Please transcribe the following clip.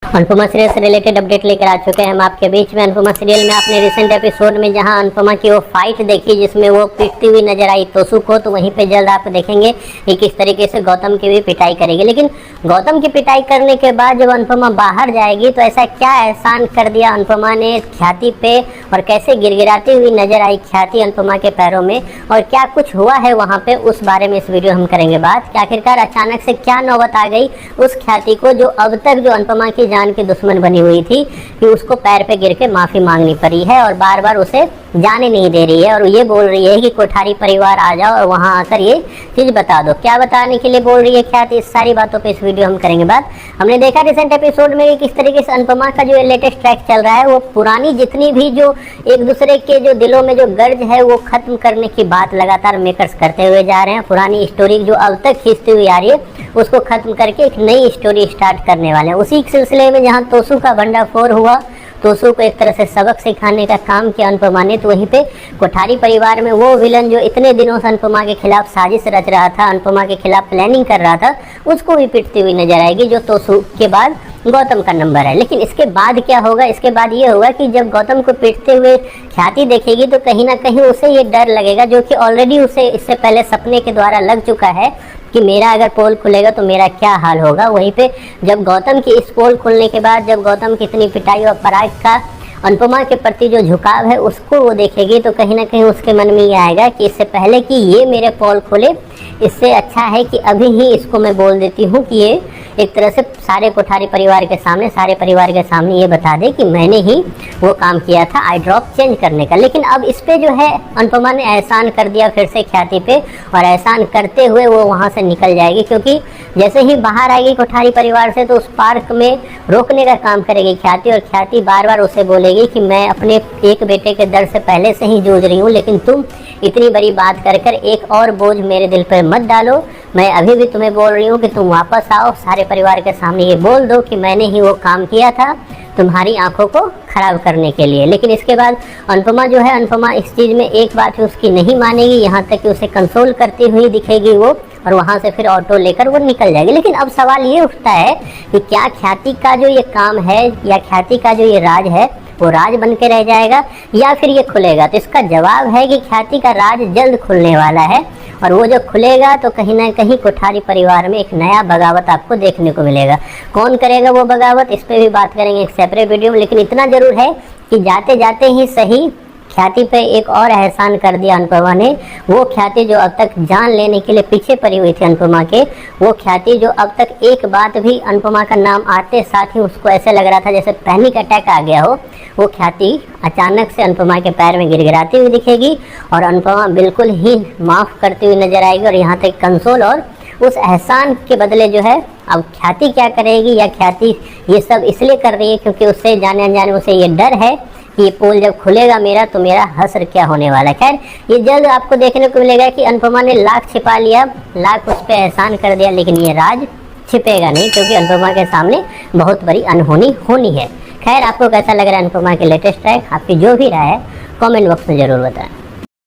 Anupama serial से related update लेकर आ चुके हैं हम आपके बीच में। अनुपमा सीरियल में आपने रिसेंट एपिसोड में जहां अनुपमा की वो फाइट देखी जिसमें वो पिटती हुई नजर आई तोसू को, तो वहीं पे जल्द आप देखेंगे कि किस तरीके से गौतम की भी पिटाई करेगी। लेकिन गौतम की पिटाई करने के बाद जब अनुपमा बाहर जाएगी तो ऐसा क्या एहसान कर दिया अनुपमा ने ख्याति पे, और कैसे गिड़गिड़ाती हुई नजर आई ख्याति अनुपमा के पैरों में, और क्या कुछ हुआ है वहाँ पे, उस बारे में इस वीडियो हम करेंगे बात कि आखिरकार अचानक से क्या नौबत आ गई उस ख्याति को जो अब तक जो अनुपमा की जान की दुश्मन बनी हुई थी कि उसको पैर पे गिर के माफ़ी मांगनी पड़ी है और बार बार उसे जाने नहीं दे रही है और ये बोल रही है कि कोठारी परिवार आ जाओ और वहाँ आकर ये चीज़ बता दो। क्या बताने के लिए बोल रही है ख्याति, इस सारी बातों पे इस वीडियो हम करेंगे बात। हमने देखा रिसेंट एपिसोड में किस तरीके से अनुपमा का जो लेटेस्ट ट्रैक चल रहा है वो पुरानी जितनी भी जो एक दूसरे के जो दिलों में जो गर्ज है वो खत्म करने की बात लगातार मेकर्स करते हुए जा रहे हैं। पुरानी स्टोरी जो अब तक खींचती हुई आ रही है उसको खत्म करके एक नई स्टोरी स्टार्ट करने वाले हैं। उसी सिलसिले में जहाँ तोसू का भंडाफोड़ हुआ, तोसू को एक तरह से सबक सिखाने का काम किया अनुपमा ने, तो वहीं पे कोठारी परिवार में वो विलन जो इतने दिनों से अनुपमा के खिलाफ साजिश रच रहा था, अनुपमा के खिलाफ प्लानिंग कर रहा था, उसको भी पिटती हुई नजर आएगी, जो तोसू के बाद गौतम का नंबर है। लेकिन इसके बाद क्या होगा, इसके बाद ये होगा कि जब गौतम को पिटते हुए ख्याति देखेगी तो कहीं ना कहीं उसे ये डर लगेगा, जो कि ऑलरेडी उसे इससे पहले सपने के द्वारा लग चुका है कि मेरा अगर पोल खुलेगा तो मेरा क्या हाल होगा। वहीं पे जब गौतम की इस पोल खुलने के बाद जब गौतम की इतनी पिटाई और पराग का अनुपमा के प्रति जो झुकाव है उसको वो देखेगी तो कहीं ना कहीं उसके मन में ये आएगा कि इससे पहले कि ये मेरे पोल खुले, इससे अच्छा है कि अभी ही इसको मैं बोल देती हूँ कि ये एक तरह से सारे कोठारी परिवार के सामने, सारे परिवार के सामने ये बता दे कि मैंने ही वो काम किया था आई ड्रॉप चेंज करने का। लेकिन अब इस पे जो है अनुपमा ने एहसान कर दिया फिर से ख्याति पे, और एहसान करते हुए वो वहाँ से निकल जाएगी, क्योंकि जैसे ही बाहर आएगी कोठारी परिवार से तो उस पार्क में रोकने का काम करेगी ख्याति, और ख्याति बार बार उसे बोलेगी कि मैं अपने एक बेटे के दर्द से पहले से ही जूझ रही हूँ, लेकिन तुम इतनी बड़ी बात कर कर एक और बोझ मेरे दिल पर मत डालो। मैं अभी भी तुम्हें बोल रही हूँ कि तुम वापस आओ, सारे परिवार के सामने ये बोल दो कि मैंने ही वो काम किया था तुम्हारी आंखों को खराब करने के लिए। लेकिन इसके बाद अनुपमा जो है, अनुपमा इस चीज़ में एक बात ही उसकी नहीं मानेगी, यहाँ तक कि उसे कंसोल करती हुई दिखेगी वो, और वहाँ से फिर ऑटो लेकर वो निकल जाएगी। लेकिन अब सवाल ये उठता है कि क्या ख्याति का जो ये काम है या ख्याति का जो ये राज है वो राज बन के रह जाएगा या फिर ये खुलेगा। तो इसका जवाब है कि ख्याति का राज जल्द खुलने वाला है, और वो जो खुलेगा तो कहीं ना कहीं कोठारी परिवार में एक नया बगावत आपको देखने को मिलेगा। कौन करेगा वो बगावत, इस पे भी बात करेंगे एक सेपरेट वीडियो में। लेकिन इतना जरूर है कि जाते जाते ही सही ख्याति पे एक और एहसान कर दिया अनुपमा ने। वो ख्याति जो अब तक जान लेने के लिए पीछे पड़ी हुई थी अनुपमा के, वो ख्याति जो अब तक एक बात भी अनुपमा का नाम आते साथ ही उसको ऐसे लग रहा था जैसे पैनिक अटैक आ गया हो, वो ख्याति अचानक से अनुपमा के पैर में गिड़गिड़ाती हुई दिखेगी और अनुपमा बिल्कुल ही माफ़ करती हुई नजर आएगी। और यहाँ तक कंसोल और उस एहसान के बदले जो है अब ख्याति क्या करेगी, या ख्याति ये सब इसलिए कर रही है क्योंकि उससे जाने अनजाने उसे ये डर है कि ये पोल जब खुलेगा मेरा तो मेरा हश्र क्या होने वाला है। खैर ये जल्द आपको देखने को मिलेगा कि अनुपमा ने लाख छिपा लिया, लाख उस पर एहसान कर दिया, लेकिन ये राज छिपेगा नहीं, क्योंकि अनुपमा के सामने बहुत बड़ी अनहोनी होनी है। खैर आपको कैसा लग रहा है अनुपमा के लेटेस्ट ट्रैक, आपकी जो भी राय है कमेंट बॉक्स में ज़रूर बताएं।